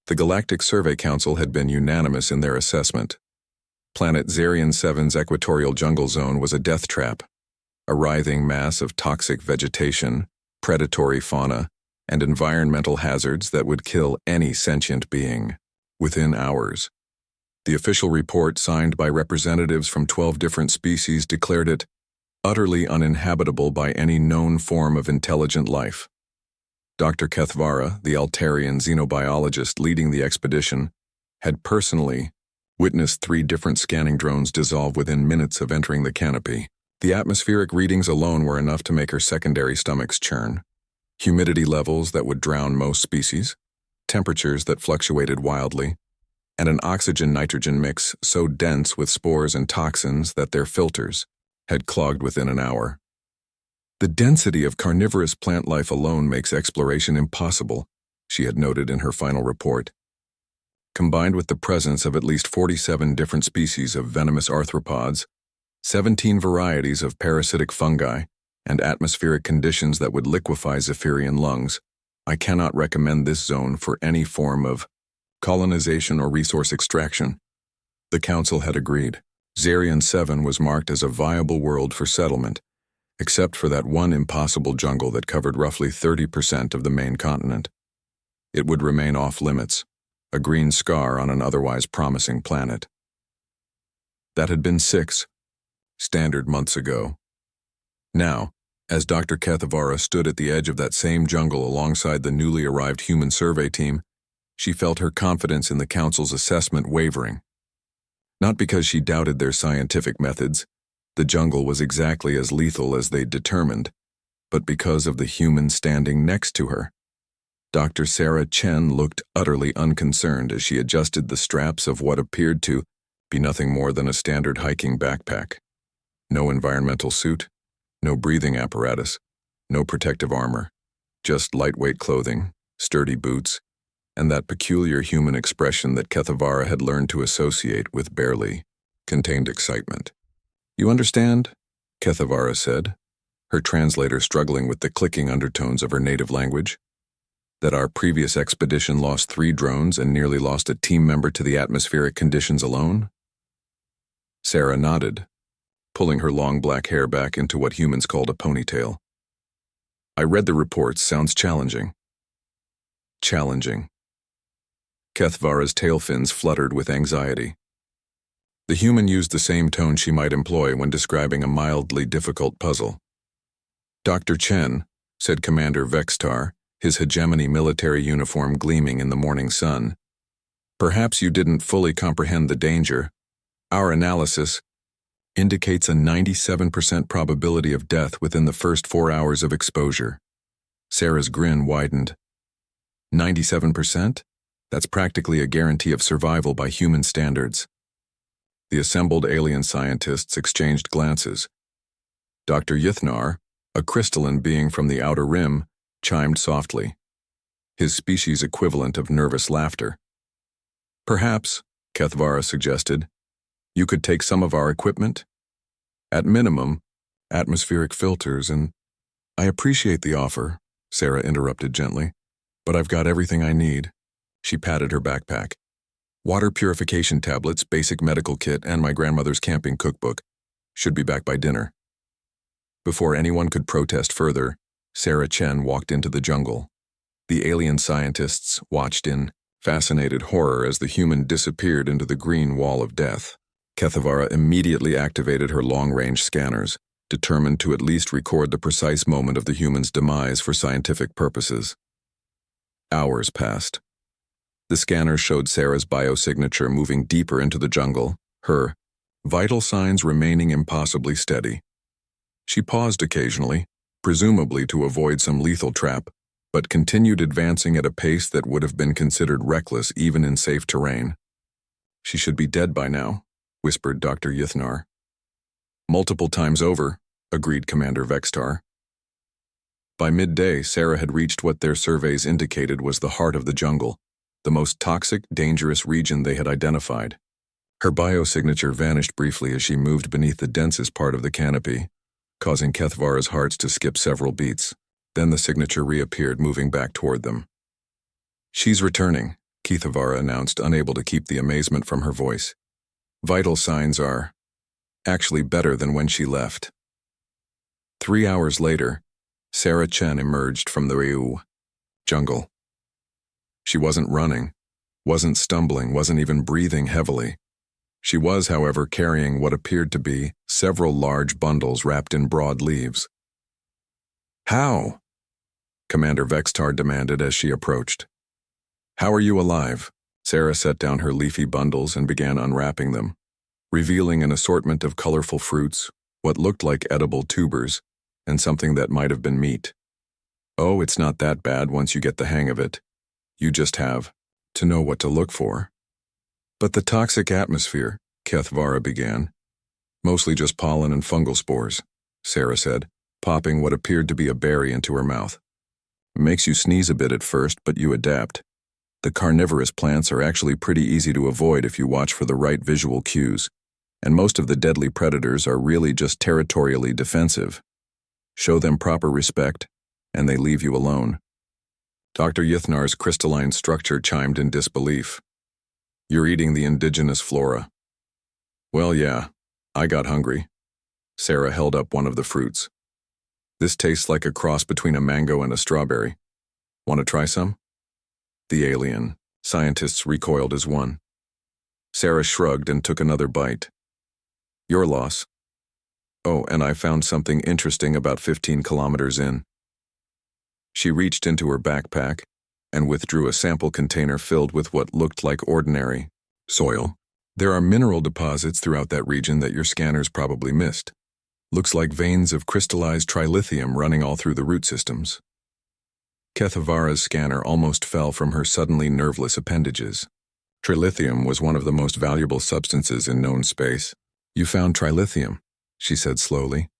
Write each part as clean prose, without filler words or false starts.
The Galactic Survey Council had been unanimous in their assessment. Planet Zarian 7's equatorial jungle zone was a death trap, a writhing mass of toxic vegetation, predatory fauna, and environmental hazards that would kill any sentient being within hours. The official report, signed by representatives from 12 different species, declared it utterly uninhabitable by any known form of intelligent life. Dr. Kethvara, the Altarian xenobiologist leading the expedition, had personally witnessed 3 different scanning drones dissolve within minutes of entering the canopy. The atmospheric readings alone were enough to make her secondary stomachs churn. Humidity levels that would drown most species, temperatures that fluctuated wildly, and an oxygen-nitrogen mix so dense with spores and toxins that their filters had clogged within an hour. The density of carnivorous plant life alone makes exploration impossible, she had noted in her final report. Combined with the presence of at least 47 different species of venomous arthropods, 17 varieties of parasitic fungi, and atmospheric conditions that would liquefy Zephyrian lungs, I cannot recommend this zone for any form of colonization or resource extraction. The Council had agreed. Zarian 7 was marked as a viable world for settlement, except for that one impossible jungle that covered roughly 30% of the main continent. It would remain off-limits, a green scar on an otherwise promising planet. That had been 6 standard months ago. Now, as Dr. Kethvara stood at the edge of that same jungle alongside the newly arrived human survey team, she felt her confidence in the Council's assessment wavering. Not because she doubted their scientific methods, the jungle was exactly as lethal as they'd determined, but because of the human standing next to her. Dr. Sarah Chen looked utterly unconcerned as she adjusted the straps of what appeared to be nothing more than a standard hiking backpack. No environmental suit, no breathing apparatus, no protective armor, just lightweight clothing, sturdy boots, and that peculiar human expression that Kethvara had learned to associate with barely contained excitement. "You understand?" Kethvara said, her translator struggling with the clicking undertones of her native language. "That our previous expedition lost 3 drones and nearly lost a team member to the atmospheric conditions alone?" Sarah nodded, pulling her long black hair back into what humans called a ponytail. "I read the reports. Sounds challenging." Challenging. Kethvara's tail fins fluttered with anxiety. The human used the same tone she might employ when describing a mildly difficult puzzle. "Dr. Chen," said Commander Vextar, his hegemony military uniform gleaming in the morning sun, "perhaps you didn't fully comprehend the danger. Our analysis indicates a 97% probability of death within the first 4 hours of exposure." Sarah's grin widened. 97%? That's practically a guarantee of survival by human standards. The assembled alien scientists exchanged glances. Dr. Ythnar, a crystalline being from the outer rim, chimed softly, his species equivalent of nervous laughter. "Perhaps," Kethvara suggested, "you could take some of our equipment? At minimum, atmospheric filters and—" "I appreciate the offer," Sarah interrupted gently, "but I've got everything I need." She patted her backpack. "Water purification tablets, basic medical kit, and my grandmother's camping cookbook. Should be back by dinner." Before anyone could protest further, Sarah Chen walked into the jungle. The alien scientists watched in fascinated horror as the human disappeared into the green wall of death. Kethvara immediately activated her long-range scanners, determined to at least record the precise moment of the human's demise for scientific purposes. Hours passed. The scanner showed Sarah's biosignature moving deeper into the jungle, her vital signs remaining impossibly steady. She paused occasionally, presumably to avoid some lethal trap, but continued advancing at a pace that would have been considered reckless even in safe terrain. "She should be dead by now," whispered Dr. Ythnar. "Multiple times over," agreed Commander Vextar. By midday, Sarah had reached what their surveys indicated was the heart of the jungle, the most toxic, dangerous region they had identified. Her biosignature vanished briefly as she moved beneath the densest part of the canopy, causing Kethvara's hearts to skip several beats. Then the signature reappeared, moving back toward them. "She's returning," Keithavara announced, unable to keep the amazement from her voice. Vital signs are actually better than when she left. 3 hours later, Sarah Chen emerged from the Ryu jungle. She wasn't running, wasn't stumbling, wasn't even breathing heavily. She was, however, carrying what appeared to be several large bundles wrapped in broad leaves. "How?" Commander Vextar demanded as she approached. "How are you alive?" Sarah set down her leafy bundles and began unwrapping them, revealing an assortment of colorful fruits, what looked like edible tubers, and something that might have been meat. "Oh, it's not that bad once you get the hang of it. You just have to know what to look for." "But the toxic atmosphere," Keithvara began. "Mostly just pollen and fungal spores," Sarah said, popping what appeared to be a berry into her mouth. "Makes you sneeze a bit at first, but you adapt. The carnivorous plants are actually pretty easy to avoid if you watch for the right visual cues, and most of the deadly predators are really just territorially defensive. Show them proper respect, and they leave you alone." Dr. Yithnar's crystalline structure chimed in disbelief. "You're eating the indigenous flora." "Well, yeah, I got hungry." Sarah held up one of the fruits. "This tastes like a cross between a mango and a strawberry. Want to try some?" The alien scientists recoiled as one. Sarah shrugged and took another bite. "Your loss. Oh, and I found something interesting about 15 kilometers in." She reached into her backpack and withdrew a sample container filled with what looked like ordinary soil. "There are mineral deposits throughout that region that your scanners probably missed. Looks like veins of crystallized trilithium running all through the root systems." Keithvara's scanner almost fell from her suddenly nerveless appendages. Trilithium was one of the most valuable substances in known space. "You found trilithium," she said slowly,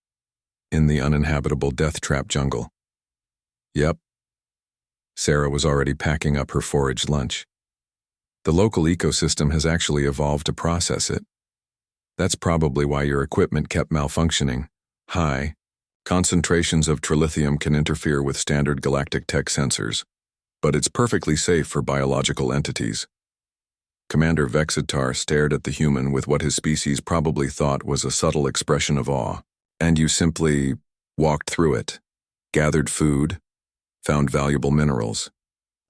"in the uninhabitable death trap jungle." "Yep." Sarah was already packing up her foraged lunch. "The local ecosystem has actually evolved to process it. That's probably why your equipment kept malfunctioning. High concentrations of trilithium can interfere with standard galactic tech sensors, but it's perfectly safe for biological entities." Commander Vexitar stared at the human with what his species probably thought was a subtle expression of awe. "And you simply walked through it, gathered food, found valuable minerals.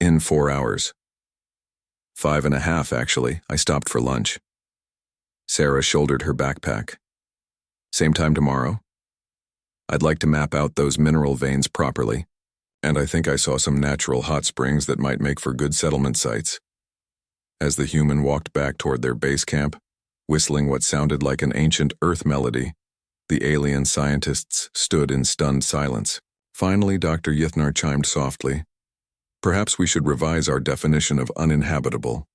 In 4 hours. 5.5, actually. I stopped for lunch." Sarah shouldered her backpack. "Same time tomorrow? I'd like to map out those mineral veins properly, and I think I saw some natural hot springs that might make for good settlement sites." As the human walked back toward their base camp, whistling what sounded like an ancient Earth melody, the alien scientists stood in stunned silence. Finally, Dr. Yithnar chimed softly. "Perhaps we should revise our definition of uninhabitable."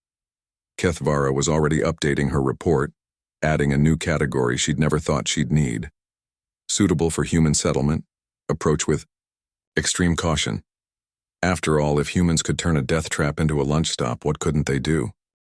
Keithvara was already updating her report, adding a new category she'd never thought she'd need. "Suitable for human settlement, approach with extreme caution." After all, if humans could turn a death trap into a lunch stop, what couldn't they do?